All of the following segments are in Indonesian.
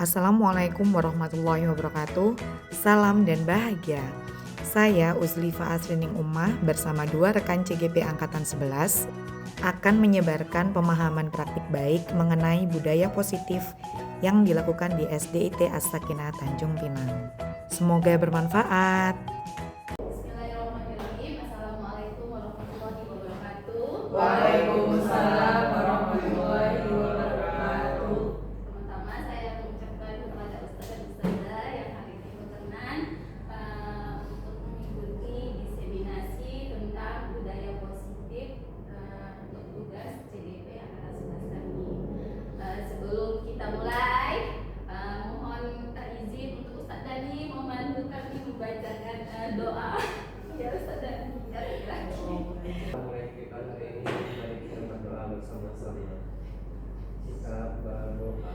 Assalamualaikum warahmatullahi wabarakatuh. Salam dan bahagia. Saya Uzlifa Asrining Ummah bersama dua rekan CGP Angkatan 11 akan menyebarkan pemahaman praktik baik mengenai budaya positif yang dilakukan di SDIT As-Sakinah Tanjung Pinang. Semoga bermanfaat. Bismillahirrahmanirrahim. Assalamualaikum warahmatullahi wabarakatuh. Waalaikumsalam warahmatullahi wabarakatuh. Pertama saya mengucapkan kepada Ustaz dan Ustazah yang hari ini berkenan untuk mengikuti diseminasi tentang budaya positif untuk tugas CGP Angkatan 11 kami. Sebelum kita mulai, mohon izin untuk Ustaz Dani memandu kami membacakan doa. Ya Ustaz Dani, Mulai kita hari ini mari kita berdoa bersama-sama. Kita berdoa.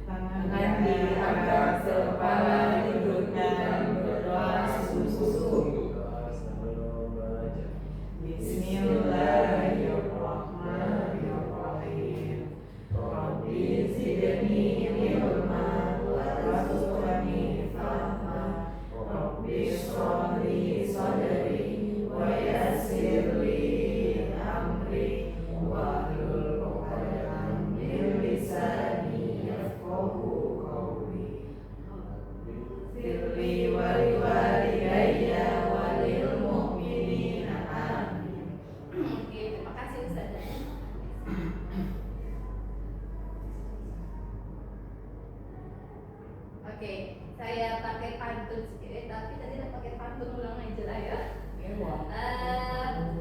Tangan di atas kepala dudukkan berdoa sungguh-sungguh. Doa sebelum belajar. Bismillahirrahmanirrahim. Rabbi zidni ilma warzuqni fahma. Rabbi shrah li sadri wa yassir li amri wahlul 'uqdatam min lisani yafqahu qawli. Firli waliwalidayya walil mu'minina amin. Oke, terima kasih Ustaz Dani. Oke, saya pakai pantun sedikit, tapi tadi tidak pakai pantun ulang aja lah ya.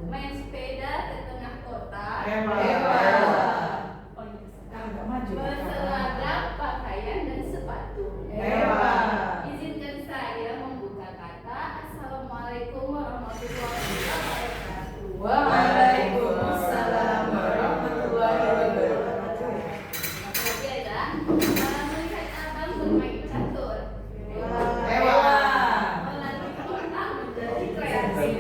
Main sepeda ke tengah kota. Oh iya, berseragam pakaian dan sepatu. Izinkan saya membuka kata. Assalamualaikum warahmatullahi wabarakatuh. Waalaikumsalam warahmatullahi wabarakatuh. Lagi ada melihat abang bermain catur. Melatih otak menjadi kreatif.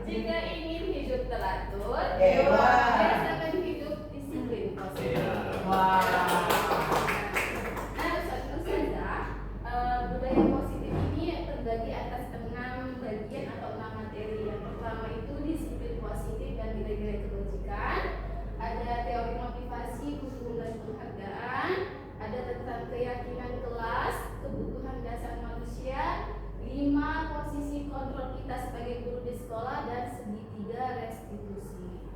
Jika ingin hidup teratur, biasakan hidup disiplin positif. Nah, Ustazah, budaya positif ini terbagi atas 6 bagian atau 6 materi. Yang pertama itu disiplin positif dan nilai-nilai kebajikan. Ada teori motivasi, hukum dan penghargaan. Ada tentang keyakinan kelas, kebutuhan dasar manusia. 5 posisi kontrol kita sebagai guru di sekolah dan segitiga restitusi.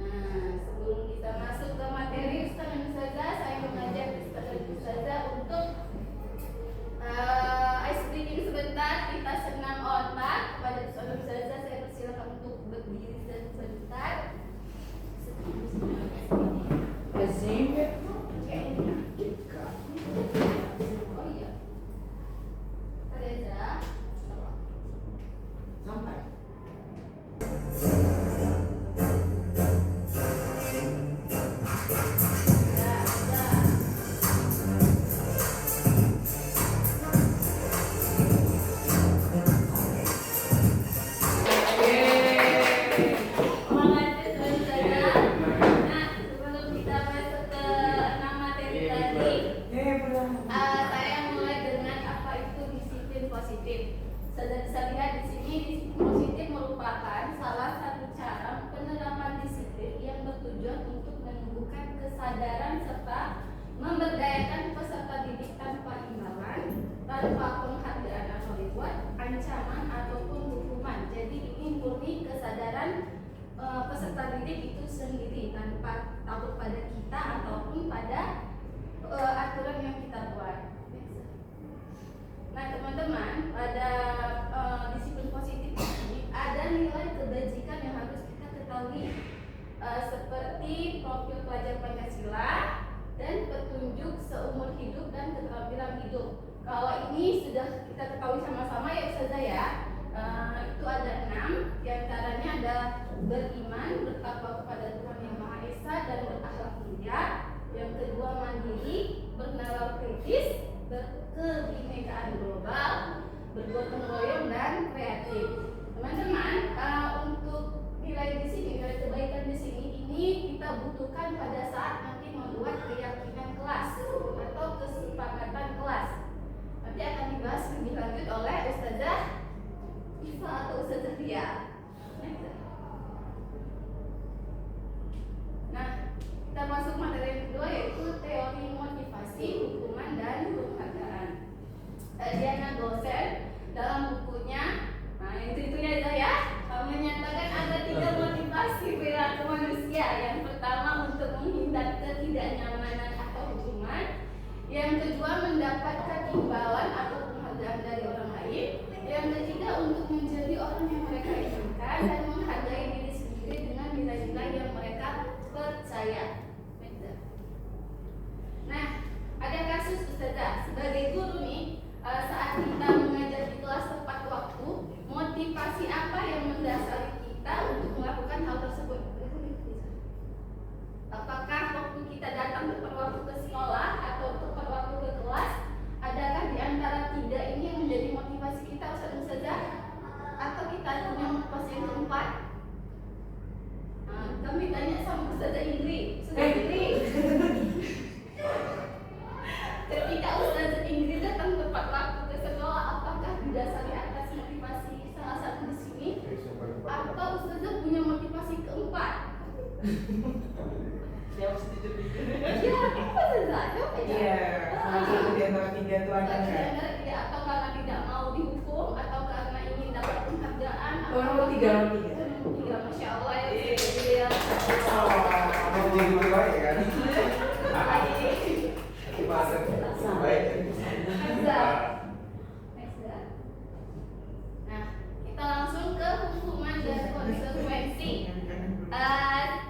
Nah, sebelum kita masuk ke materi Ustaz dan Ustazah, saya mengajak Ustaz dan Ustazah untuk ice breaking sebentar. Kita senam otak. Kepada Ustaz dan Ustazah, saya persilakan untuk berdiri sebentar. Oh iya. Reza. Nah, sebelum kita masuk ke 6 materi tadi, saya mulai dengan apa itu disiplin positif. Sudah bisa lihat di sini, disiplin positif merupakan salah satu cara penerapan disiplin yang bertujuan untuk menumbuhkan kesadaran serta memberdayakan peserta didik tanpa imbalan, tanpa penghargaan atau reward, ancaman ataupun hukuman. Jadi ini murni kesadaran peserta didik itu sendiri tanpa takut pada kita ataupun pada aturan yang kita buat. Nah teman-teman, pada disiplin positif ini ada nilai kebajikan yang harus kita ketahui, seperti profil pelajar Pancasila dan petunjuk seumur hidup dan keterampilan hidup. Kalau ini sudah kita ketahui sama-sama ya Ustazah ya. Itu ada 6, diantaranya ada beriman, bertakwa kepada Tuhan Yang Maha Esa dan berakhlak mulia. Yang kedua mandiri, bernalar kritis, berkebinekaan global, bergotong royong dan kreatif. Teman-teman, untuk nilai di sini, nilai kebaikan di sini ini kita butuhkan pada saat nanti membuat keyakinan kelas atau kesepakatan kelas. Nanti akan dibahas lebih lanjut oleh Ustazah Iva atau Ustazah Ria. Nah, kita masuk materi yang kedua, yaitu teori motivasi, hukuman, dan penghargaan. Diana Gosen dalam bukunya, nah itu-itunya aja ya, menyatakan ada 3 motivasi perilaku manusia. Yang pertama, untuk menghindar ketidaknyamanan atau hukuman. Yang kedua, mendapatkan imbalan atau penghargaan dari orang lain. Yang ketiga, untuk menjadi orang yang mereka inginkan dan menghargai diri sendiri dengan nilai-nilai yang mereka percaya. Nah, ada kasus Ustazah, sebagai guru nih, saat kita mengajar di kelas tepat waktu, motivasi apa yang mendasari kita untuk melakukan hal tersebut? Apakah waktu kita datang tepat waktu ke sekolah atau tepat waktu ke kelas? Adakah di antara 3 ini yang menjadi motivasi kita, Ustazah? Atau kita punya motivasi yang keempat? Kami tanya sama Ustazah Indri. Ustazah Indri, ketika Ustazah Indri datang tepat waktu ke sekolah, apakah didasari atas motivasi salah satu di sini? Atau Ustazah punya motivasi keempat? Siapa setuju? Ya, apa Ustazah? Coba ya. Iya, salah satu di antara 3 itu ada nggak? Atau karena tidak mau dihukum, atau karena ingin dapat penghargaan, Oh, nomor 3. Tiga, Masya Allah ya. Iya. Mau jadi gitu baik kan? Baik. Nah, kita langsung ke hukuman dan konsekuensi.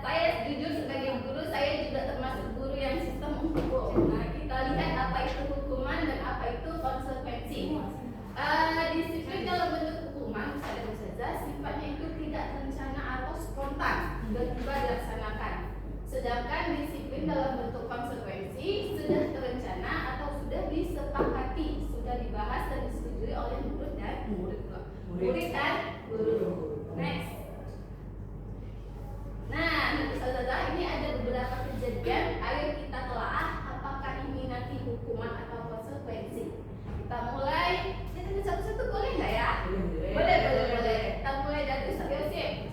Saya jujur sebagai guru, saya juga termasuk guru yang sistem hukum. Nah, kita lihat apa itu hukuman dan apa itu konsekuensi. Disiplin dalam bentuk hukuman, misalnya sifatnya itu tidak terencana atau spontan, tiba-tiba dilaksanakan. Sedangkan disiplin dalam bentuk konsekuensi sudah terencana atau sudah disepakati, sudah dibahas dan disetujui oleh murid dan guru. Next. Nah, Ustazah, ini ada beberapa kejadian. Ayo kita telaah apakah ini nanti hukuman atau konsekuensi. Kita mulai. Kita satu-satu boleh nggak ya? Boleh. Kita mulai dari Ustaz Yosif.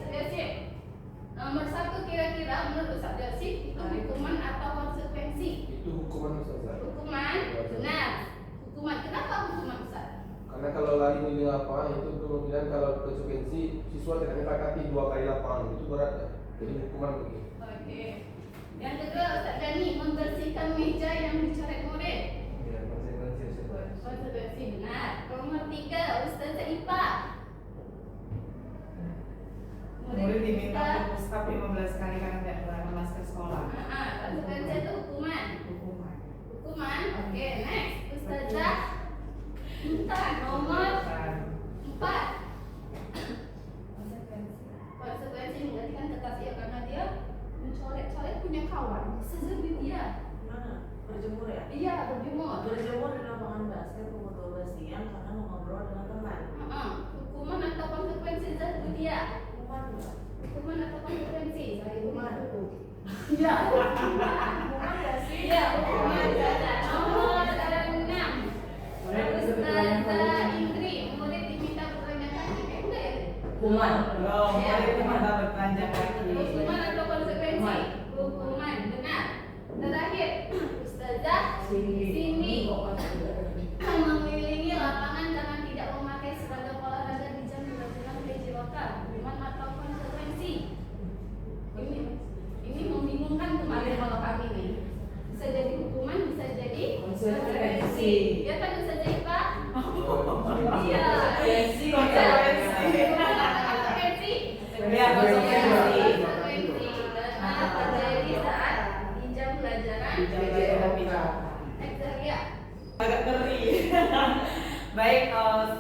Nomor 1, kira-kira menurut Ustaz Yosif itu hukuman atau konsekuensi? Itu hukuman Ustaz. Hukuman. Benar. Hukuman. Kenapa hukuman, Ustaz? Karena kalau lari nilai lapangan itu kemungkinan kalau konsekuensi siswa tidak menyepakati 2 kali lapangan itu berat ya. Jadi hukuman begitu. Oke. Yang kedua, Ustaz Dani, membersihkan meja yang dicoret murid. Ya, konsekuensi Ustaz. Konsekuensi, benar. Nomor 3, Ustazah Ipa. Murid diminta berpuskap 15 kali karena tidak menggunakan masker sekolah. Konsekuensi itu hukuman. Hukuman. Oke, next. Ustazah Intan, nomor 4. Konsekuensi menggantikan kertas dia karena dia mencoret-coret punya kawan. Ustazah dia. Mana? Berjemur ya? Iya, berjemur. Berjemur di lapangan basket pukul 12 siang karena mau ngobrol dengan teman. Hukuman atau konsekuensi Ustazah dia? Hukuman enggak? Hukuman atau konsekuensi? Hukuman. Iya. Hukuman enggak sih? Iya, hukuman. Nomor 6. Ustazah Indri, murid diminta bertelanjang kaki. Enggak ya? Hukuman. Belum. Murid diminta bertelanjang kaki. Hukuman atau konsekuensi? Hukuman, benar. Terakhir, Ustazah Cindy mengelilingi lapangan karena tidak memakai seragam olahraga di jam pelajaran PJ lokal. Hukuman atau konsekuensi? Ini membingungkan kemarin kalau kami nih. Bisa jadi hukuman, bisa jadi konsekuensi. Ya kan Ustazah Ipa? Iya. Konsekuensi. Konsekuensi. Ya, konsekuensi. Karena terjadi saat di jam pelajaran. Agak ngeri. Baik,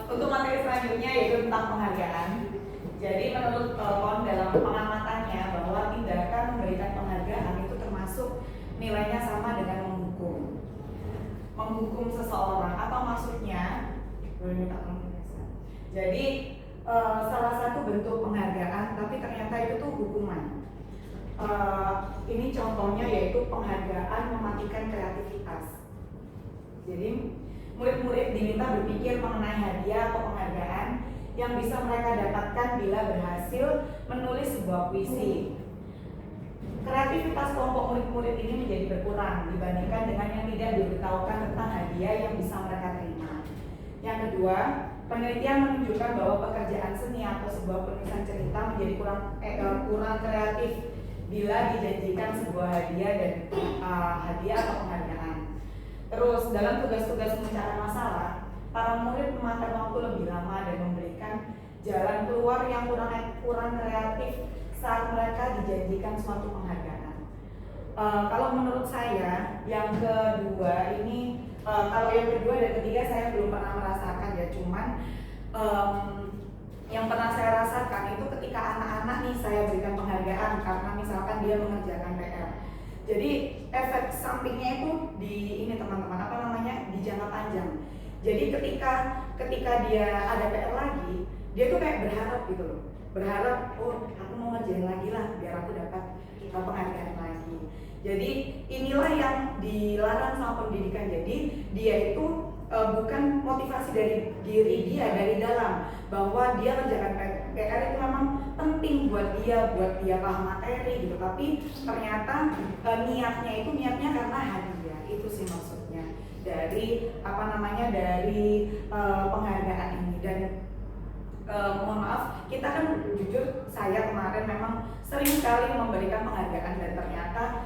untuk materi selanjutnya yaitu tentang penghargaan. Jadi menurut Pon dalam pengamatannya bahwa tindakan memberikan penghargaan itu termasuk nilainya sama dengan menghukum seseorang atau maksudnya jadi salah satu bentuk penghargaan tapi ternyata itu tuh hukuman. Ini contohnya yaitu penghargaan mematikan kreativitas. Jadi murid-murid diminta berpikir mengenai hadiah atau penghargaan yang bisa mereka dapatkan bila berhasil menulis sebuah puisi. Kreativitas kelompok murid-murid ini menjadi berkurang dibandingkan dengan yang tidak diberitahukan tentang hadiah yang bisa mereka terima. Yang kedua, penelitian menunjukkan bahwa pekerjaan seni atau sebuah penulisan cerita menjadi kurang kreatif bila dijanjikan sebuah hadiah dan hadiah atau penghargaan. Terus dalam tugas-tugas mencari masalah, para murid memakan waktu lebih lama dan memberikan jalan keluar yang kurang kreatif saat mereka dijanjikan suatu penghargaan. Kalau menurut saya, yang kedua ini, kalau yang kedua dan ketiga saya belum pernah merasakan ya, cuman yang pernah saya rasakan itu ketika anak-anak nih saya berikan penghargaan karena misalkan dia mengerjakan PR. Jadi efek sampingnya itu di ini teman-teman, apa namanya, di jangka panjang. Jadi ketika dia ada PR lagi, dia tuh kayak berharap gitu loh, berharap oh aku mau ngerjain lagi lah biar aku dapat penghargaan lagi. Jadi inilah yang dilarang sama pendidikan. Jadi dia itu bukan motivasi dari diri dia dari dalam, bahwa dia kerjakan PR itu memang penting buat dia paham materi gitu, tapi ternyata niatnya karena hadiah. Itu sih maksudnya dari dari penghargaan ini. Dan mohon maaf, kita kan jujur, saya kemarin memang sering sekali memberikan penghargaan dan ternyata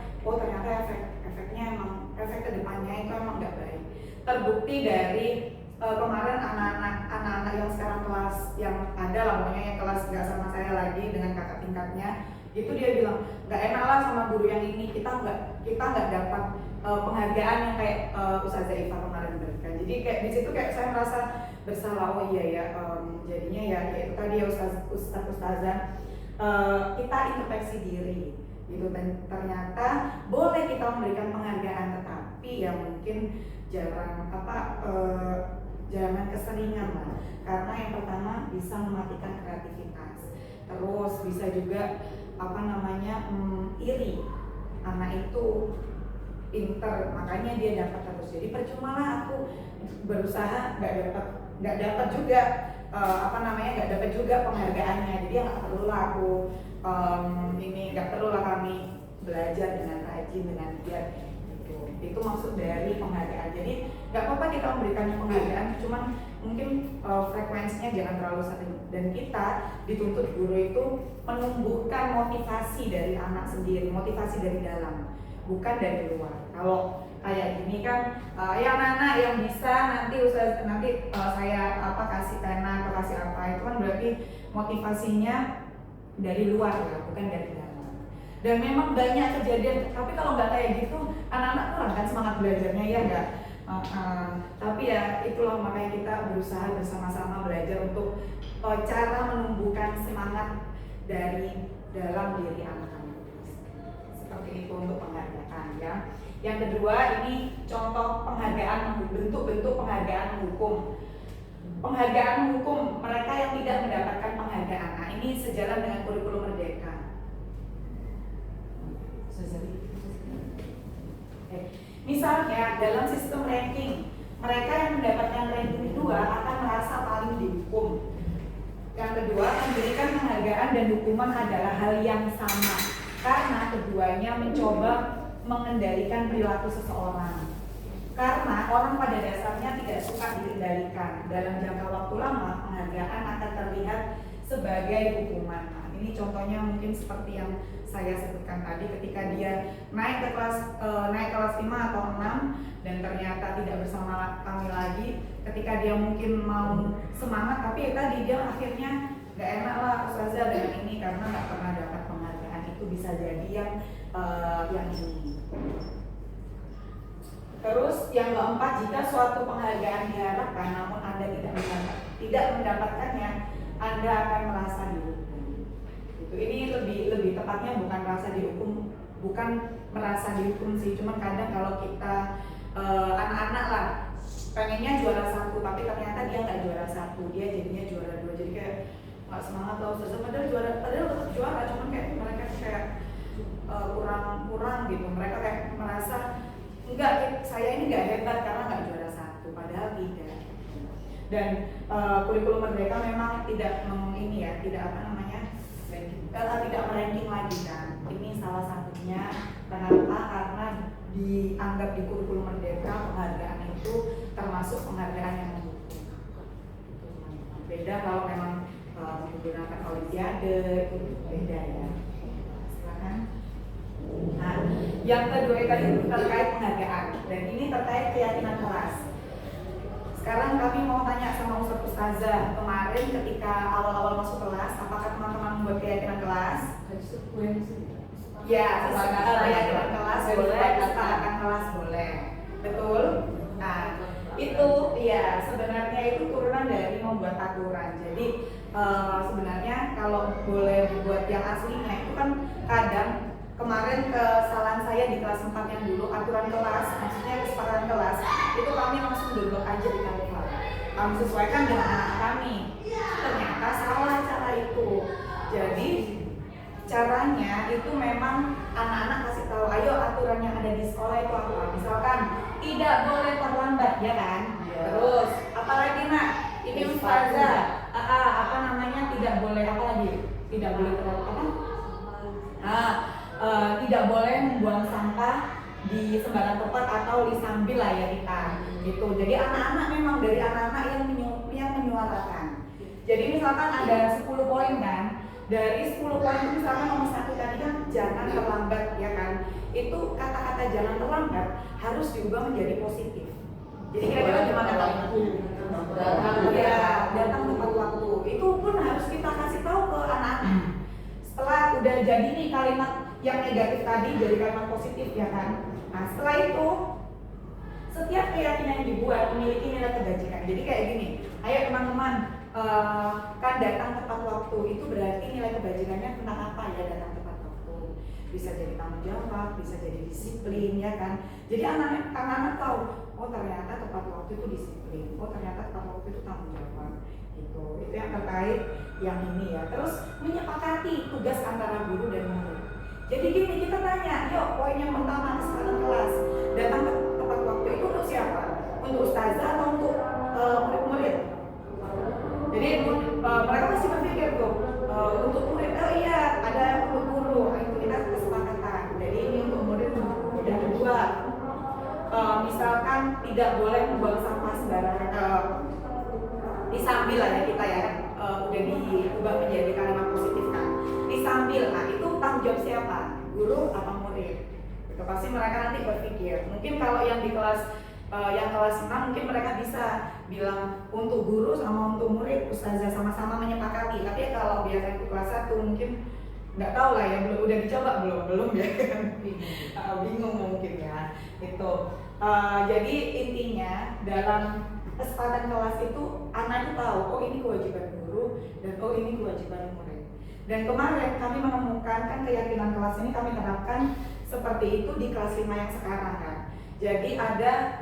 efeknya emang efek kedepannya itu emang nggak baik. Terbukti dari kemarin anak-anak yang sekarang kelas yang ada lah, pokoknya yang kelas nggak sama saya lagi dengan kakak tingkatnya, itu dia bilang nggak enak lah sama guru yang ini, kita nggak dapat penghargaan yang kayak Ustazah Iva kemarin berikan. Jadi kayak di situ kayak saya merasa bersalah. Oh iya ya, jadinya ya itu tadi ya Ustazah, kita introspeksi diri gitu, dan ternyata boleh kita memberikan penghargaan, tetapi ya mungkin jangan keseringan lah, karena yang pertama bisa mematikan kreativitas, terus bisa juga iri. Anak itu pinter, makanya dia dapat terus. Jadi percuma lah aku berusaha nggak dapat juga nggak dapat juga penghargaannya. Jadi nggak perlu lah aku nggak perlu lah kami belajar dengan rajin, dengan giat. Itu maksud dari penghargaan. Jadi nggak apa-apa kita memberikan penghargaan, cuman mungkin frekuensinya jangan terlalu sering. Dan kita dituntut guru itu menumbuhkan motivasi dari anak sendiri, motivasi dari dalam, bukan dari luar. Kalau kayak gini kan, ya anak-anak yang bisa nanti saya kasih pena atau kasih apa, itu kan berarti motivasinya dari luar ya, bukan dari dalam. Dan memang banyak kejadian, tapi kalau nggak kayak gitu, anak-anak kurang kan semangat belajarnya, ya nggak? Tapi ya itulah makanya kita berusaha bersama-sama belajar untuk cara menumbuhkan semangat dari dalam diri anak-anak. Seperti itu untuk penghargaan ya. Yang kedua, ini contoh penghargaan, bentuk-bentuk penghargaan hukum. Penghargaan hukum mereka yang tidak mendapatkan penghargaan. Nah, ini sejalan dengan kurikulum Merdeka. Misalnya dalam sistem ranking, mereka yang mendapatkan ranking 2 akan merasa paling dihukum. Yang kedua, memberikan penghargaan dan hukuman adalah hal yang sama, karena keduanya mencoba mengendalikan perilaku seseorang. Karena orang pada dasarnya tidak suka dikendalikan. Dalam jangka waktu lama, penghargaan akan terlihat sebagai hukuman. Nah, ini contohnya mungkin seperti yang saya sebutkan tadi, ketika dia naik kelas 5 atau 6 dan ternyata tidak bersama kami lagi, ketika dia mungkin mau semangat, tapi tadi dia akhirnya nggak enak lah Ustazah dengan ini karena nggak pernah dapat penghargaan. Itu bisa jadi yang ini. Terus yang keempat, jika suatu penghargaan diharapkan namun Anda tidak mendapatkannya, Anda akan merasa dihukum. Ini lebih tepatnya bukan merasa dihukum sih, cuman kadang kalau kita anak-anak lah pengennya juara 1 tapi ternyata dia nggak juara 1, dia jadinya juara 2, jadi kayak nggak semangat loh Ustazah, padahal tetap juara, cuman kayak mereka kayak kurang gitu. Mereka kayak merasa enggak, saya ini nggak hebat karena nggak juara 1, padahal tidak. Dan kurikulum Merdeka memang tidak tidak meranking lagi kan. Ini salah satunya. Kenapa? Karena dianggap di kurikulum Merdeka penghargaan itu termasuk penghargaan yang mendukung. Beda kalau memang menggunakan olimpiade itu beda ya. Silakan. Nah, yang kedua tadi terkait penghargaan dan ini terkait keyakinan kelas. Sekarang kami mau tanya sama Ustazah, kemarin ketika awal-awal masuk kelas, apakah teman-teman membuat keyakinan kelas? Ya, keyakinan kelas boleh, kesepakatan kelas boleh. Betul? Nah, itu ya sebenarnya itu turunan dari membuat aturan. Jadi sebenarnya kalau boleh dibuat yang aslinya itu kan kadang kemarin kesalahan saya di kelas 4 yang dulu aturan kelas, maksudnya kesepakatan kelas itu kami langsung download aja di Canva. Kami sesuaikan dengan anak kami. Ternyata salah cara itu. Jadi caranya itu memang anak-anak kasih tahu, ayo aturan yang ada di sekolah itu apa. Misalkan tidak boleh terlambat, ya kan? Terus apalagi nak? Ini Ustazah, tidak boleh apa lagi? Tidak boleh terlambat. Tidak boleh membuang sampah di sembarang tempat atau disambil lah ya kita gitu. Jadi anak-anak memang dari anak-anak yang menyuarakan. Jadi misalkan ada 10 poin kan, dari 10 poin itu misalkan nomor 1 tadi kan jangan terlambat ya kan, itu kata-kata jangan terlambat harus diubah menjadi positif. Jadi kira-kira gimana Pak? Datang tepat waktu. Itu pun harus kita kasih tahu ke anak-anak. Setelah udah jadi nih kalimat yang negatif tadi jadi kalimat positif ya kan. Nah setelah itu setiap keyakinan yang dibuat memiliki nilai kebajikan. Jadi kayak gini, ayo teman-teman kan datang tepat waktu itu berarti nilai kebajikannya tentang apa ya datang tepat waktu. Bisa jadi tanggung jawab, bisa jadi disiplin ya kan. Jadi anak-anak tahu, oh ternyata tepat waktu itu disiplin, oh ternyata tepat waktu itu tanggung jawab. Gitu. Itu yang terkait yang ini ya. Terus menyepakati tugas antara guru dan murid. Jadi gini kita tanya, yuk poin yang pertama kesepakatan kelas datang ke tepat waktu itu untuk siapa? Untuk ustazah atau untuk murid-murid? Jadi mereka masih berpikir tuh untuk murid, oh iya ada untuk guru, itu kita kesepakatan. Jadi ini untuk murid. Yang kedua, misalkan tidak boleh membuang sampah sembarangan, disambil lah ya kita ya, udah diubah menjadi kalimat positif kan. Disambil, nah itu tanggung jawab siapa? Guru atau murid? Itu pasti mereka nanti berpikir. Mungkin kalau yang di kelas yang kelas 6 mungkin mereka bisa bilang untuk guru sama untuk murid ustazah sama-sama menyepakati. Tapi kalau biasa itu kelas 1 mungkin nggak tahu lah ya, udah dicoba belum ya kan. Bingung mungkin ya. Itu. Jadi intinya dalam kesepakatan kelas itu anak itu tahu, oh ini kewajiban guru dan oh ini kewajiban murid. Dan kemarin kami menemukan kan keyakinan kelas ini kami terapkan seperti itu di kelas 5 yang sekarang kan. Jadi ada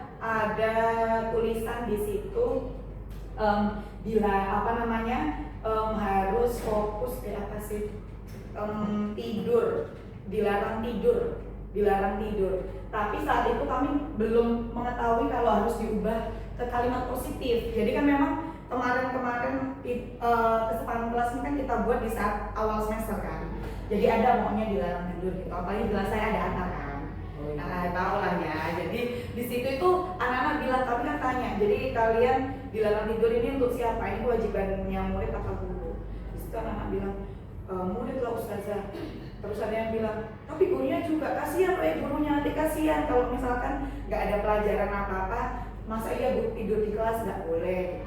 tulisan di situ bila harus fokus tidur, dilarang tidur. Tapi saat itu kami belum mengetahui kalau harus diubah ke kalimat positif. Jadi kan memang kemarin kesepakatan kelas ini kan kita buat di saat awal semester kan. Jadi ada maunya dilarang tidur gitu. Apalagi jelas saya ada anak kan. Nah, tahu lah ya. Jadi di situ itu anak-anak bilang, kami kan tanya. Jadi kalian dilarang tidur ini untuk siapa? Ini kewajibannya murid atau guru? Di situ anak-anak bilang murid lah ustazah. Terus ada yang bilang, tapi gurunya juga kasihan, gurunya nanti kasihan kalau misalkan nggak ada pelajaran apa-apa. Masa iya tidur di kelas nggak boleh?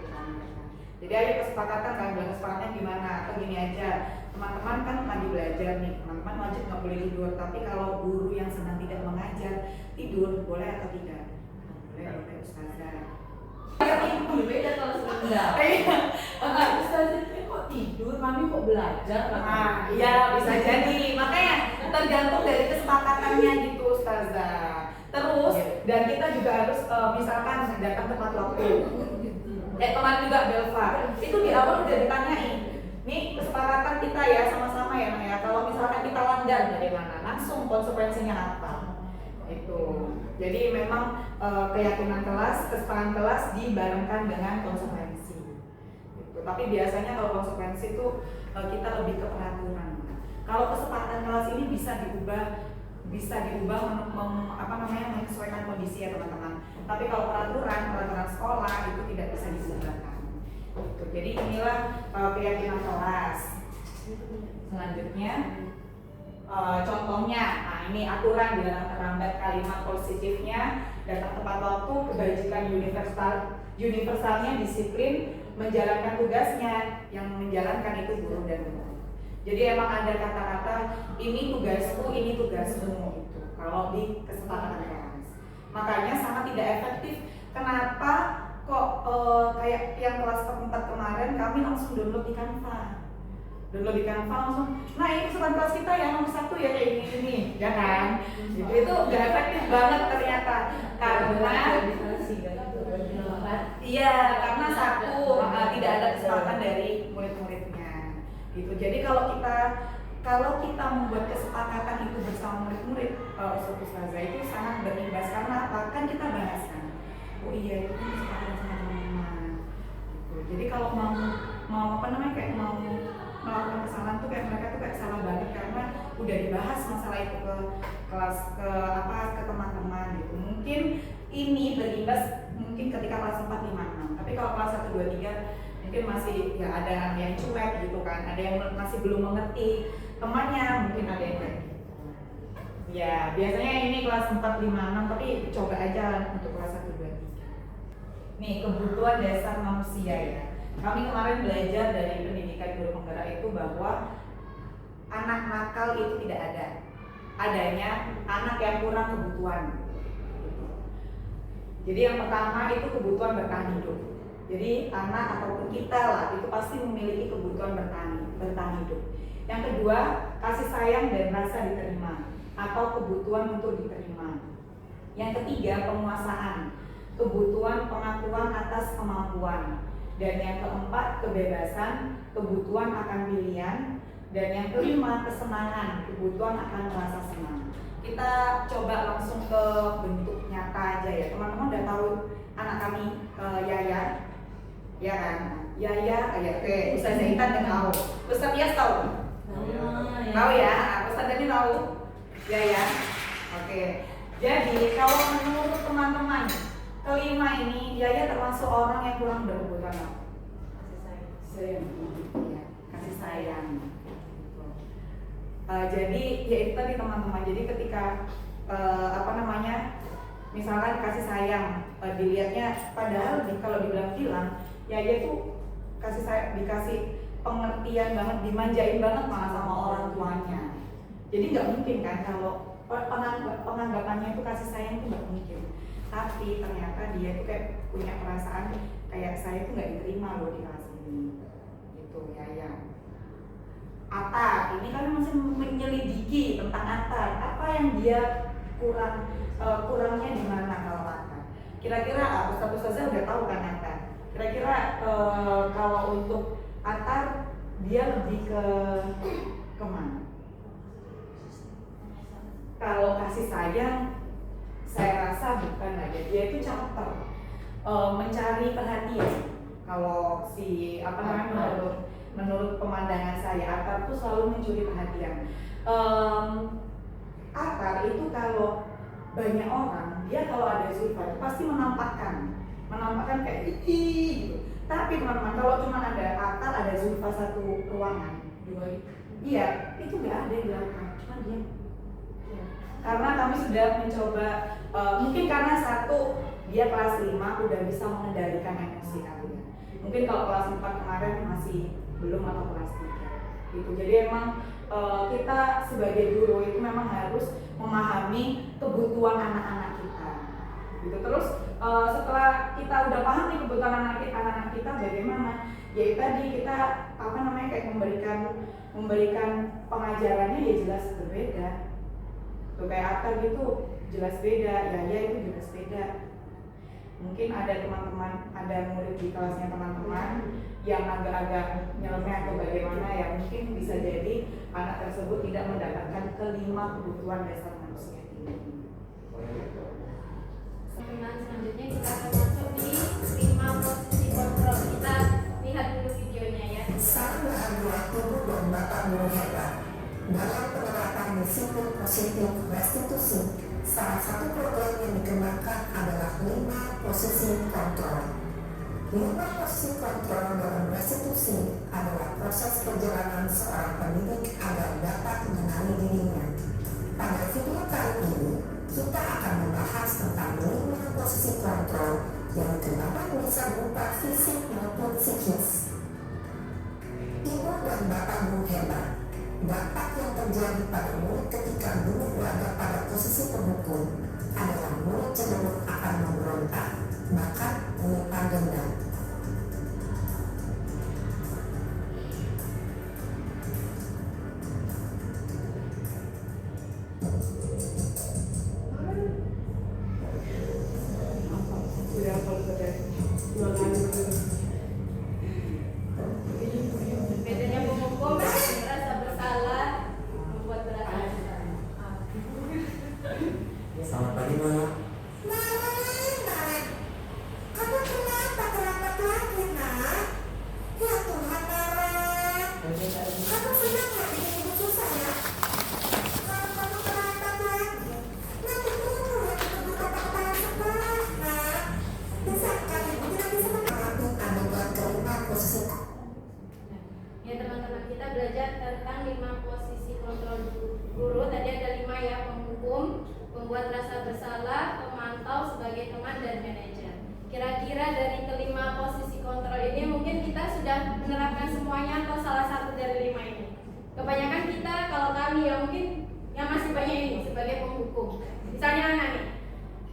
Jadi ayo kesepakatan kan, kesepakatannya gimana? Atau gini aja, teman-teman kan lagi belajar nih, teman-teman wajib nggak boleh tidur. Tapi kalau guru yang sedang tidak mengajar tidur, boleh atau tidak? Boleh ustazah. Beda kalau sebentar. Ustazahnya kok tidur, mami kok belajar? Iya bisa jadi. Makanya tergantung dari kesepakatannya gitu ustazah. Terus dan kita juga harus misalkan datang tepat waktu. Kemarin juga Belva, itu di awal udah ditanyain Ini kesepakatan kita ya sama-sama ya, Nah ya. Kalau misalkan kita langgar bagaimana, langsung konsekuensinya apa? Itu. Jadi memang keyakinan kelas, kesepakatan kelas dibarengkan dengan konsekuensi. Gitu. Tapi biasanya kalau konsekuensi itu kita lebih ke peraturan. Kalau kesepakatan kelas ini bisa diubah menyesuaikan kondisi ya teman-teman. Tapi kalau peraturan sekolah itu tidak bisa diubahkan. Gitu. Jadi inilah keyakinan kelas. Selanjutnya contohnya, nah ini aturan di dalam terlambat kalimat positifnya, datang tepat waktu, kebajikan universalnya, disiplin, menjalankan tugasnya, yang menjalankan itu guru dan murid. Jadi emang ada kata-kata ini tugasku, ini tugasmu itu kalau di kesepakatan kelas. Makanya sangat tidak efektif. Kenapa kok kayak yang kelas keempat kemarin kami langsung download di Canva langsung. Nah ini kesempatan kelas kita ya nomor 1 ya kayak ini, ya kan? Itu gak efektif banget ternyata karena karena tidak ada kesepakatan dari murid-muridnya. Gitu. Jadi kalau kita membuat kesepakatan itu bersama murid-murid Ustazah itu sangat berimbas karena apa? Kan kita bahas kan. Oh iya itu kan kesepakatan sama teman-teman. Gitu. Jadi kalau mau melakukan kesalahan tuh kayak mereka tuh kayak salah banget karena udah dibahas masalah itu ke kelas ke teman-teman gitu. Mungkin ini berimbas mungkin ketika kelas 4, 5, 6. Tapi kalau kelas 1, 2, 3 mungkin masih ya ada yang cuek gitu kan, ada yang masih belum mengerti temannya, mungkin ada yang kayak gitu. Ya biasanya ini kelas 4, 5, 6 tapi coba aja untuk kelas 1, 2, 3. Nih kebutuhan dasar manusia ya. Kami kemarin belajar dari pendidikan guru penggerak itu bahwa anak nakal itu tidak ada. Adanya anak yang kurang kebutuhan. Jadi yang pertama itu kebutuhan bertahan hidup. Jadi anak ataupun kita lah itu pasti memiliki kebutuhan bertahan hidup. Yang kedua, kasih sayang dan rasa diterima atau kebutuhan untuk diterima. Yang ketiga, penguasaan, kebutuhan pengakuan atas kemampuan. Dan yang keempat, kebebasan, kebutuhan akan pilihan. Dan yang kelima, kesenangan, kebutuhan akan merasa senang. Kita coba langsung ke bentuk nyata aja ya. Teman-teman udah tahu anak kami Yaya, ya kan? Yaya, oke. Ustazah Intan udah tahu. Ustaz Yas tahu? Tahu ya. Ustazah ini tahu? Yaya, oke. Jadi kalau menurut teman-teman kelima ini, Yaya termasuk orang yang kurang berkebutuhan apa? Kasih sayang. Jadi ya itu tadi teman-teman. Jadi ketika misalkan kasih sayang, dilihatnya padahal kalau dibilang hilang, Yaya tuh kasih sayang, dikasih pengertian banget, dimanjain banget malah sama orang tuanya. Jadi nggak mungkin kan kalau penganggapannya itu kasih sayang itu nggak mungkin. Tapi ternyata dia tuh kayak punya perasaan kayak saya tuh nggak diterima loh di kelas ini, gitu ya. Atta, ini kan masih menyelidiki tentang Atta. Apa yang dia kurangnya di mana kalau Atta? Kira-kira Ustazah udah tahu kan Atta? Kira-kira kalau untuk Atta dia lebih ke mana? Kalau kasih sayang, saya rasa bukan aja, dia itu caper, mencari perhatian. Kalau menurut pemandangan saya, Atar tuh selalu mencuri perhatian. Atar itu kalau banyak orang, dia kalau ada Zulfa pasti menampakkan kayak gitu. Tapi teman-teman, kalau cuma ada Atar, ada Zulfa satu ruangan, iya itu nggak ada yang belakang, cuma dia. Karena kami sudah mencoba, mungkin karena satu dia kelas 5 udah bisa mengendalikan emosi kalian. Mungkin kalau kelas 4 kemarin masih belum atau kelas 3 gitu. Jadi emang kita sebagai guru itu memang harus memahami kebutuhan anak-anak kita gitu. Terus setelah kita udah paham nih kebutuhan anak-anak kita bagaimana, ya tadi kita kayak memberikan pengajarannya ya jelas berbeda. Tuh kayak Atta gitu jelas beda, Yaya itu jelas beda. Mungkin mungkin ada teman-teman, ada murid di kelasnya teman-teman yang agak-agak nyeleneh atau bagaimana, yang mungkin bisa jadi anak tersebut tidak mendapatkan kelima kebutuhan dasar manusia ini. Selanjutnya kita akan masuk di 5 posisi kontrol. Kita lihat dulu videonya ya. Sang anak tubuh dan bapak guru hebat. Dalam penerapan disiplin positif restitusi, salah satu program yang dikembangkan adalah 5 posisi kontrol. 5 posisi kontrol dalam restitusi adalah proses perjalanan seorang pendidik agar dapat mengenali dirinya. Pada video kali ini, kita akan membahas tentang 5 posisi kontrol yang dikembangkan bisa berupa fisik maupun psikis. Ibu dan bapak guru hebat. Dampak yang terjadi pada murid ketika guru berada pada posisi penghukum adalah murid cenderung akan memberontak, bahkan menyimpan dendam. Bedanya penghukum merasa bersalah, membuat merasa bersalah. Selamat pagi, Mama. Kamu kenapa terlambat lagi, Nak? Ya Tuhan, Nara. Kamu sedang nggak bikin ibu susah ya? Kalau kamu terlambat lagi, nanti guru yang menegur kata-kata sekolah, Nak. Bisakah ibu tidak bisa mengalami adegan kelima posisi? Ya teman-teman, kita belajar tentang 5 posisi kontrol guru. Tadi ada 5 ya: penghukum, membuat rasa bersalah, pemantau sebagai teman, dan manajer. Kira-kira dari kelima posisi kontrol ini mungkin kita sudah menerapkan semuanya atau salah satu dari 5 ini. Kebanyakan kita, kalau kami ya mungkin yang masih banyak ini sebagai penghukum. Misalnya anak nih,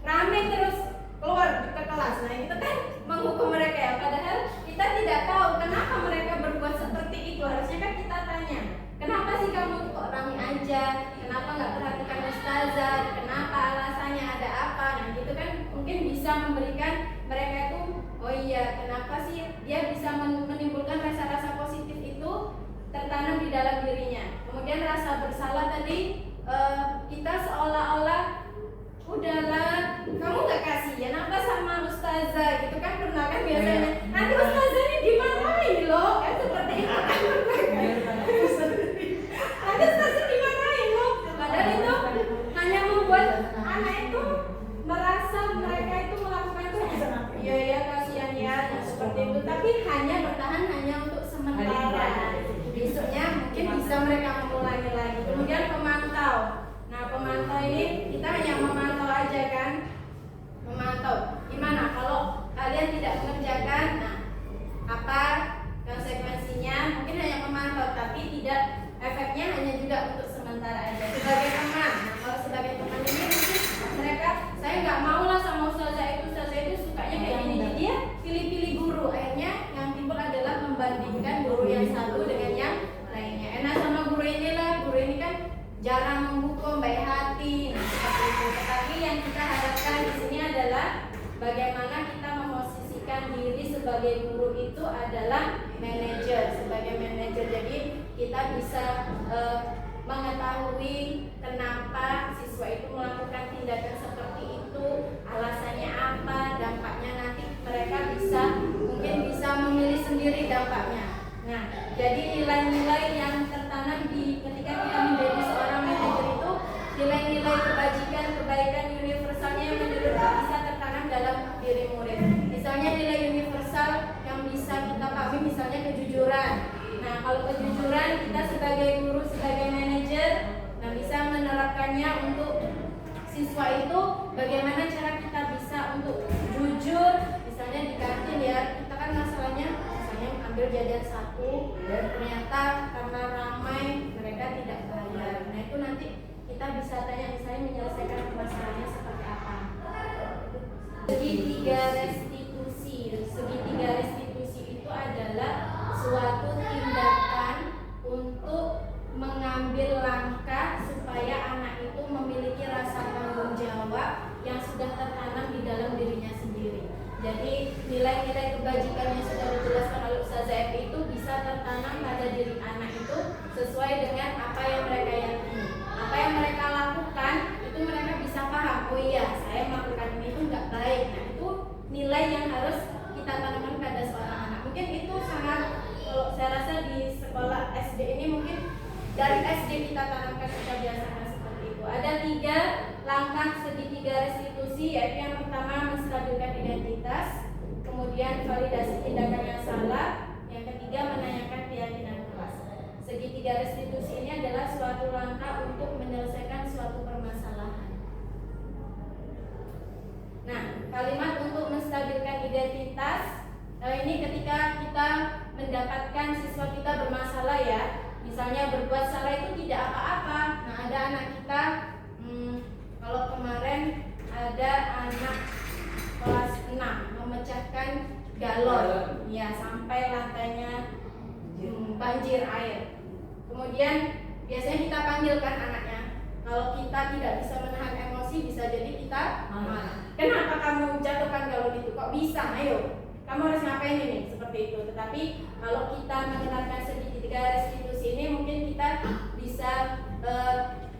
rame terus keluar ke kelas. Nah itu kan menghukum mereka ya. Padahal kita tidak tahu kenapa mereka berbuat seperti itu. Harusnya kan kita tanya, kenapa sih kamu kok rame aja? Kenapa nggak perhatikan ustazah? Kenapa alasannya, ada apa? Nah gitu kan mungkin bisa memberikan mereka itu, oh iya, kenapa sih dia bisa menimbulkan rasa-rasa positif itu tertanam di dalam dirinya. Kemudian rasa bersalah tadi, kita seolah-olah udahlah, kamu nggak kasihan apa sama ustazah gitu kan, pernah kan biasanya nanti ustazah ini dimarahin loh, kan seperti itu kan nanti ustazah dimarahin loh. Padahal itu hanya membuat anak itu merasa mereka itu melakukan itu ya ya kasihan ya, seperti itu, tapi hanya bertahan hanya untuk sementara. Besoknya mungkin bisa mereka mengulangi lagi. Kemudian pemantau. Nah pemantau ini kita hanya memantau aja kan, memantau gimana kalau kalian tidak mengerjakan, nah apa konsekuensinya. Mungkin hanya memantau tapi tidak, efeknya hanya juga untuk sementara aja sebagai teman. Nah kalau sebagai teman ini mungkin mereka, saya nggak mau lah sama ustazah itu sukanya kayak gini, jadi dia pilih-pilih guru. Akhirnya yang timbul adalah membandingkan guru yang satu dengan yang lainnya. Enak sama guru ini lah, guru ini kan jarang menghukum, baik hati, nah seperti itu. Tetapi yang kita harapkan di sini adalah bagaimana kita memposisikan diri sebagai guru itu adalah manajer, sebagai manajer. Jadi kita bisa mengetahui kenapa siswa itu melakukan tindakan seperti itu, alasannya apa, dampaknya nanti mereka bisa mungkin bisa memilih sendiri dampaknya. Nah, jadi nilai-nilai yang tertanam di ketika kita menjadi seorang manajer itu, nilai-nilai kebajikan, kebaikan universalnya yang menurut kita bisa tertanam dalam diri murid. Misalnya nilai universal yang bisa kita pahami, misalnya kejujuran. Nah, kalau kejujuran kita sebagai guru, sebagai manajer, nah bisa menerapkannya untuk siswa itu. Bagaimana cara kita bisa untuk jujur, misalnya di kantin ya, kita kan masalahnya ambil jajan satu, ternyata karena ramai mereka tidak bayar. Nah itu nanti kita bisa tanya, misalnya menyelesaikan masalahnya seperti apa. Segitiga restitusi itu adalah suatu tindakan untuk mengambil langkah supaya anak itu memiliki rasa tanggung jawab yang sudah tertanam di dalam dirinya sendiri. nilai-nilai kebajikan yang sudah dijelaskan oleh Ustazah Evi itu bisa tertanam pada diri anak itu sesuai dengan apa yang mereka yakini, apa yang mereka lakukan itu mereka bisa paham. Oh iya, saya melakukan ini itu nggak baik. Nah itu nilai yang harus kita tanamkan pada seorang anak. Mungkin itu sangat, kalau saya rasa di sekolah SD ini mungkin dari SD kita tanamkan, kita biasakan seperti itu. Ada 3 langkah segitiga restitusi, yaitu yang pertama menstabilkan identitas, kemudian validasi tindakan yang salah, yang ketiga menanyakan keyakinan kelas. Segitiga restitusi ini adalah suatu langkah untuk menyelesaikan suatu permasalahan. Nah, kalimat untuk menstabilkan identitas ini ketika kita mendapatkan siswa kita bermasalah ya, misalnya berbuat salah itu tidak apa-apa. Nah, ada anak kita, kalau kemarin ada anak kelas 6 memecahkan galon, ya sampai lantainya banjir air. Kemudian biasanya kita panggilkan anaknya. Kalau kita tidak bisa menahan emosi, bisa jadi kita marah. Kenapa kamu jatuhkan galon itu? Kok bisa? Ayo, kamu harus ngapain ini? Seperti itu. Tetapi kalau kita menerapkan segitiga restitusi ini, mungkin kita bisa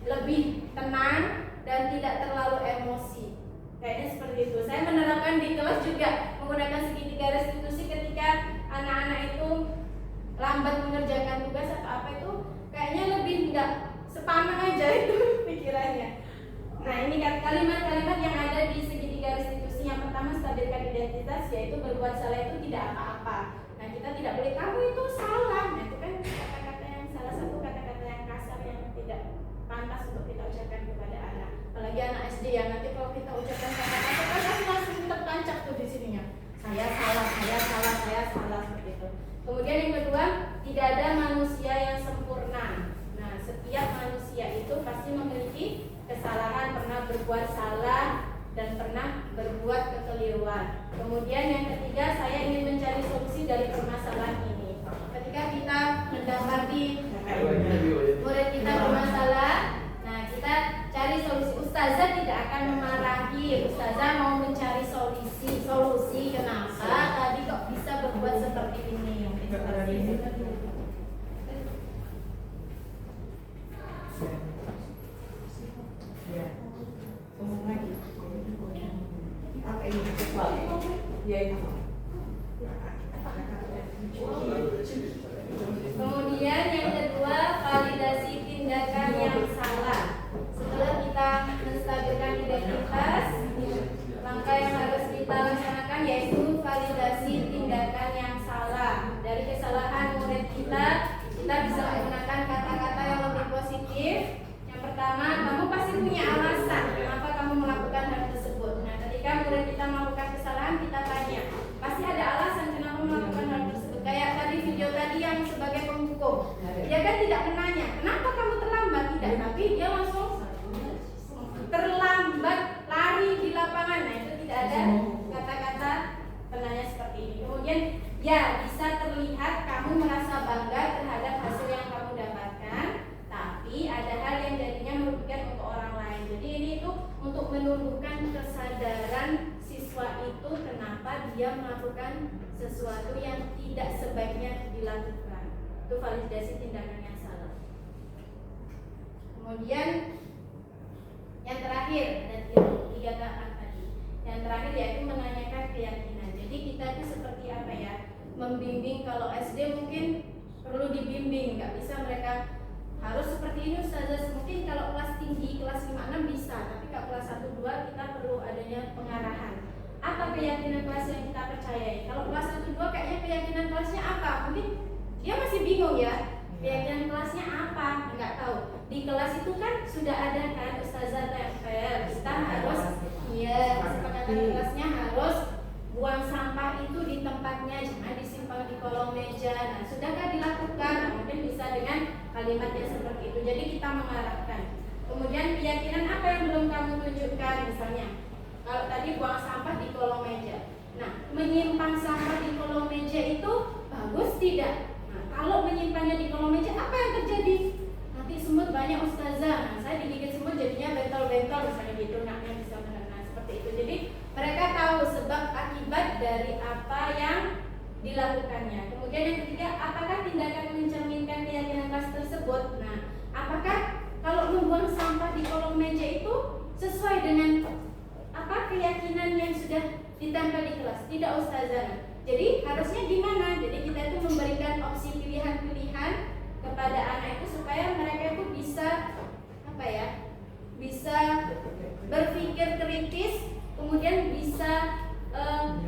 lebih tenang dan tidak terlalu emosi. Kayaknya seperti itu. Saya menerapkan di kelas juga menggunakan segitiga restitusi ketika anak-anak itu lambat mengerjakan tugas atau apa itu, kayaknya lebih enggak sepaneng aja itu pikirannya. Nah ini kan kalimat-kalimat yang ada di segitiga restitusi. Yang pertama stabilkan identitas, yaitu berbuat salah itu tidak apa-apa. Nah kita tidak boleh kamu itu salah. Nah itu kan kata-kata yang salah satu kata-kata yang kasar yang tidak pantas untuk kita ucapkan kepada anak. Apalagi anak SD ya, nanti kalau kita ucapkan kata-kata kan langsung tertancap tuh di sininya. Saya salah seperti itu. Kemudian yang kedua, tidak ada manusia yang sempurna. Nah, setiap manusia itu pasti memiliki kesalahan, pernah berbuat salah dan pernah berbuat kekeliruan. Kemudian yang ketiga, saya ingin mencari solusi dari permasalahan ini. Ketika kita mendapati murid kita bermasalah, nah kita cari solusi. Ustazah tidak akan memarahi, Ustazah mau mencari solusi kenapa tadi kok bisa berbuat seperti ini. Seperti ini. Kemudian yang kedua, validasi tindakan yang salah. Setelah kita menstabilkan identitas, langkah yang harus kita laksanakan yaitu validasi tindakan yang salah. Dari kesalahan murid kita bisa menggunakan kata-kata yang lebih positif. Yang pertama, kamu pasti punya alasan kenapa kamu melakukan hal tersebut. Nah, ketika murid kita melakukan kesalahan, kita tanya, pasti ada alasan kenapa melakukan hal tersebut. Kayak tadi video tadi yang sebagai penghukum, dia kan tidak menanya kenapa kamu terlambat, tidak, tapi dia langsung terlambat lari di lapangan. Nah, itu tidak ada kata-kata penanya seperti ini. Kemudian ya bisa terlihat kamu merasa bangga terhadap hasil yang kamu dapatkan, tapi ada hal yang jadinya merugikan untuk orang lain. Jadi ini itu untuk menumbuhkan kesadaran siswa itu kenapa dia melakukan sesuatu yang tidak sebaiknya dilakukan. Itu validasi tindakan yang salah. Kemudian yang terakhir, ada 3 tahap tadi. Yang terakhir yaitu menanyakan keyakinan. Jadi kita itu seperti apa ya? Membimbing. Kalau SD mungkin perlu dibimbing, nggak bisa mereka harus seperti ini Ustazah. Mungkin kalau kelas tinggi, kelas 5-6 bisa, tapi kalau kelas 1-2 kita perlu adanya pengarahan. Apa keyakinan kelas yang kita percayai? Kalau kelas 1-2 kayaknya keyakinan kelasnya apa? Mungkin dia masih bingung ya. Keyakinan kelasnya apa? Nggak tahu. Di kelas itu kan sudah ada kan Ustazah tempel. Kita harus kesepakatan kelasnya harus buang sampah itu di tempatnya, jangan disimpan di kolong meja. Nah, sudahkah dilakukan? Nah, mungkin bisa dengan kalimat yang seperti itu. Jadi kita mengarahkan. Kemudian keyakinan apa yang belum kamu tunjukkan? Misalnya, kalau tadi buang sampah di kolong meja. Nah, menyimpan sampah di kolong meja itu bagus tidak? Nah, kalau menyimpannya di kolong meja, apa yang terjadi? Nanti semut banyak Ustazah. Nah, saya digigit semut jadinya bentol-bentol misalnya gitu. Nah, yang bisa benar seperti itu. Jadi mereka tahu sebab akibat akibat dari apa yang dilakukannya. Kemudian yang ketiga, apakah tindakan mencerminkan keyakinan kelas tersebut? Nah, apakah kalau membuang sampah di kolong meja itu sesuai dengan apa keyakinan yang sudah ditempel di kelas? Tidak, Ustazah. Jadi harusnya gimana? Jadi kita itu memberikan opsi pilihan-pilihan kepada anak itu supaya mereka itu bisa apa ya? Bisa berpikir kritis, kemudian bisa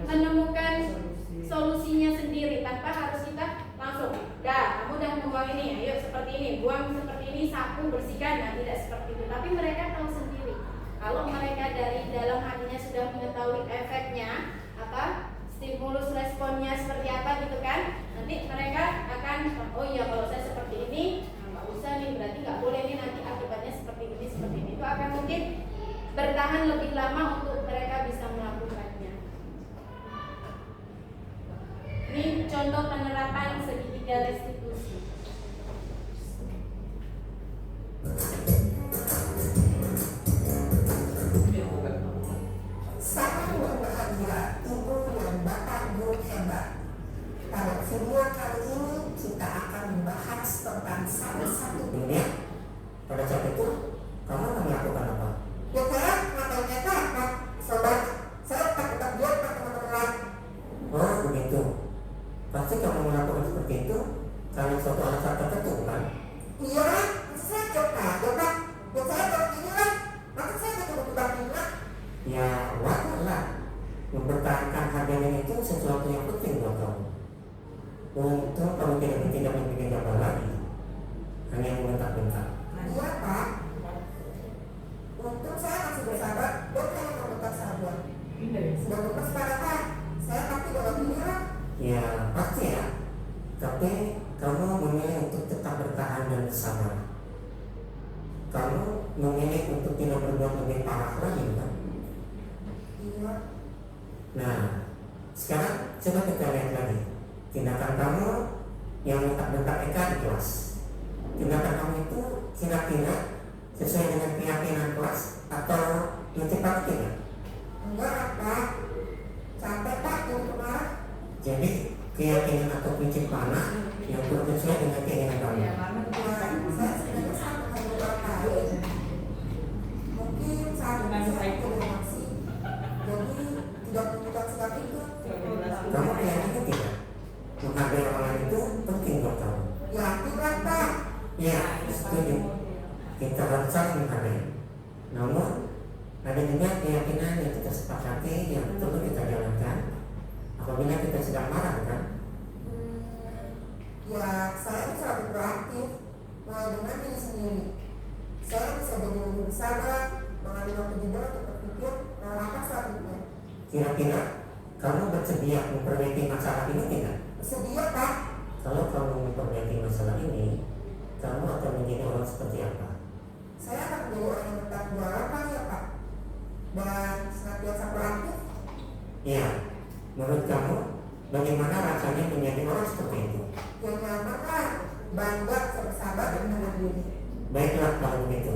menemukan solusinya sendiri tanpa harus kita langsung, kamu udah membuang ini, ayo seperti ini, buang seperti ini, sapu, bersihkan. Nah, tidak seperti itu. Tapi mereka tahu sendiri. Kalau mereka dari dalam hatinya sudah mengetahui efeknya, apa stimulus responnya seperti apa gitu kan, nanti mereka akan, oh iya kalau saya seperti ini, nggak usah nih, berarti nggak boleh nih, nanti akibatnya seperti ini. Itu akan mungkin bertahan lebih lama untuk mereka bisa melakukannya. Ini contoh penerapan segitiga restitusi. Salam berbahagia, ibu dan bapak guru hebat. Pada video kali ini kita akan membahas tentang salah satu dunia. Pada saat itu kamu akan melakukan apa? ya saya ngapain apa? Sobat, saya tak dia teman-teman lain. Oh begitu. Pasti kamu melakukan seperti itu karena suatu alasan tertentu kan? Iya, saya coba, ya saya tahu ini lah. Maka saya betul-betul ini. Ya wajar lah. Mempertahankan harganya itu sesuatu yang penting buat kamu. Untuk kamu tidak membuat apa lagi, hanya membentak-bentak. Iya Pak. Untuk saya masih bersabar, dan hanya membentak saja. Sudah lepas pada Pak, saya pasti dalam ini. Ya pasti ya. Tapi kamu memilih untuk tetap bertahan dan bersabar. Kamu memilih untuk tidak berbuat lebih parah lagi kan? Iya. Nah, sekarang coba kita lihat lagi tindakan kamu yang bentak-bentak Eka di kelas. Tindakan kamu itu kira-kira sesuai dengan keyakinan kelas atau tipe tidak? Enggak Pak. Sampai Pak yang kemarin. Jadi keyakinan atau prinsip mana yang sesuai dengan keinginan kamu? Saya sebenarnya sama dengan beberapa kali. Mungkin saat ini saya masih jadi tidak membutuhkan sikap itu. Kamu kayaknya tidak menghargai orang lain itu penting buat kamu. Ya tidak Pak. Ya, setuju. Kita harus saling menghargai. Namun ada juga keyakinan yang kita sepakati yang perlu kita jalankan apabila kita sedang marah kan? Ya saya itu selalu proaktif dengan diri sendiri. Saya bisa jadi lebih bersabar, mengambil waktu juga untuk berpikir langkah selanjutnya. Kira-kira kamu bersedia memperbaiki masalah ini tidak? Sedia Pak. Kalau kamu memperbaiki masalah ini, kamu akan menjadi orang seperti apa? Saya akan menjadi orang yang bertanggung jawab Pak ya Pak. Dan senantiasa proaktif. Ya, menurut kamu bagaimana rasanya menjadi orang seperti itu? Yang nyaman lah, bangga, bersabar dan mandiri. Baiklah kalau begitu.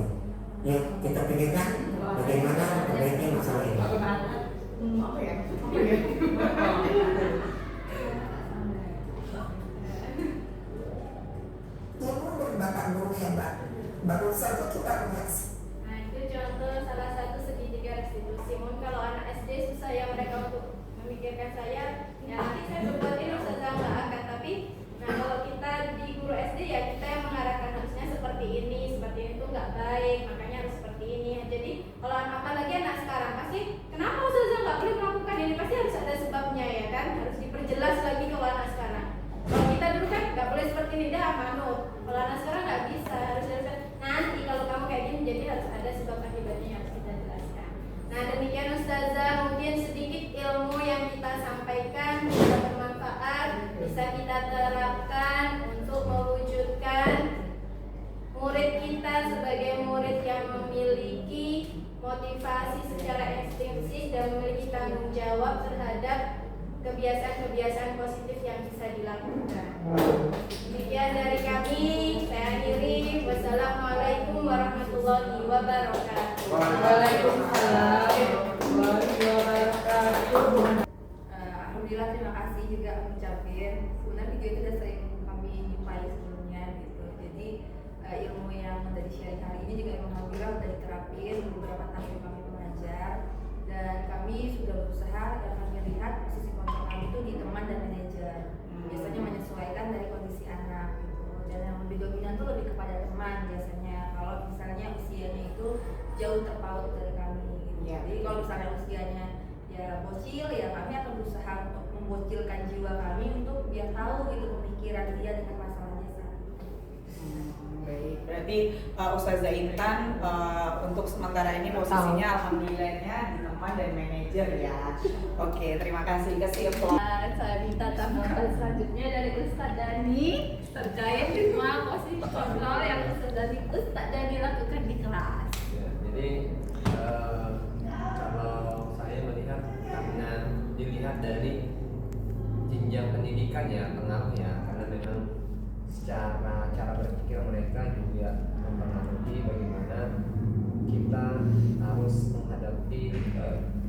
Yuk kita pikirkan bagaimana memperbaiki masalah ini. Ibu dan bapak guru hebat. Baru saja kita puas. Nah, itu contoh salah satu segitiga restitusi. Mungkin kalau anak SD susah ya mereka untuk memikirkan saya, ya nanti saya berbuatin Ustazah nggak akan. Tapi nah kalau kita di guru SD ya kita yang mengarahkan harusnya seperti ini itu nggak baik, makanya harus seperti ini. Jadi kalau apalagi anak sekarang pasti kenapa Ustazah nggak boleh melakukan ini, pasti harus ada sebabnya ya kan, harus diperjelas lagi kalau anak sekarang. Kalau kita dulu kan nggak boleh seperti ini dah manut. Kalau anak sekarang nggak bisa, harus nanti kalau kamu kayak gini, jadi harus ada sebab akibatnya yang harus kita jelaskan. Nah demikian Ustazah, mungkin sedikit ilmu yang kita sampaikan bisa bermanfaat, bisa kita terapkan untuk mewujudkan murid kita sebagai murid yang memiliki motivasi secara instinktif dan memiliki tanggung jawab terhadap kebiasaan-kebiasaan positif yang bisa dilakukan. Demikian dari kami, saya akhiri. Wassalamualaikum warahmatullahi wabarakatuh. Waalaikumsalam warahmatullahi wabarakatuh. alhamdulillah terima kasih juga kami ucapin. Sebenarnya video itu udah sering kami jumpai sebelumnya gitu. Jadi ilmu yang dari sharing hari ini juga emang alhamdulillah udah diterapin beberapa tahun kami mengajar, dan kami sudah berusaha dan kami lihat posisi kontrol kami itu di teman dan manajer. Biasanya menyesuaikan dari kondisi anak gitu. Dan yang lebih dominan tuh lebih kepada teman biasanya. Kalau misalnya usianya itu jauh terpaut dari kami gitu. Jadi kalau misalnya usianya ya bocil, ya kami akan berusaha untuk membocilkan jiwa kami untuk biar tahu gitu pemikiran dia dengan masalahnya saat itu. Baik, berarti Ustazah Intan untuk sementara ini posisinya alhamdulillahnya di teman dan manajer ya. Oke, terima kasih. Saya minta tanggapan selanjutnya dari Ustadz Dani terkait semua posisi kontrol yang Ustadz Dani lakukan di kelas. Ya, jadi kalau saya melihat karena dilihat dari jenjang pendidikan ya pengaruhnya, karena memang secara cara berpikir mereka juga mempengaruhi bagaimana kita harus menghadapi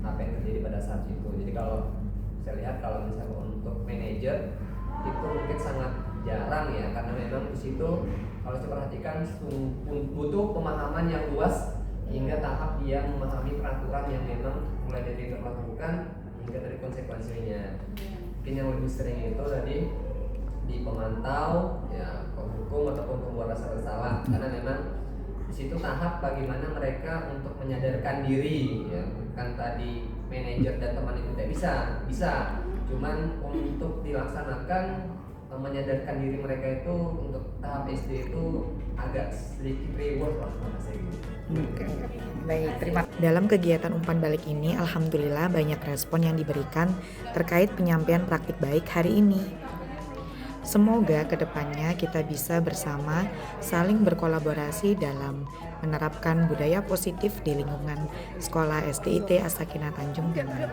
apa yang terjadi pada saat itu. Jadi kalau saya lihat kalau misalnya untuk manajer itu mungkin sangat jarang ya, karena memang di situ kalau saya perhatikan butuh pemahaman yang luas hingga tahap dia memahami peraturan yang memang mulai dari diberlakukan hingga dari konsekuensinya. Mungkin yang lebih sering itu tadi di pemantau ya penghukum ataupun pembuat rasa bersalah, karena memang di situ tahap bagaimana mereka untuk menyadarkan diri ya, bukan tadi manajer dan teman itu tidak bisa cuman untuk dilaksanakan menyadarkan diri mereka itu untuk tahap SD itu agak sedikit reward lah saya gitu. Baik, dalam kegiatan umpan balik ini alhamdulillah banyak respon yang diberikan terkait penyampaian praktik baik hari ini. Semoga kedepannya kita bisa bersama saling berkolaborasi dalam menerapkan budaya positif di lingkungan Sekolah SDIT As-Sakinah Tanjung Pinang.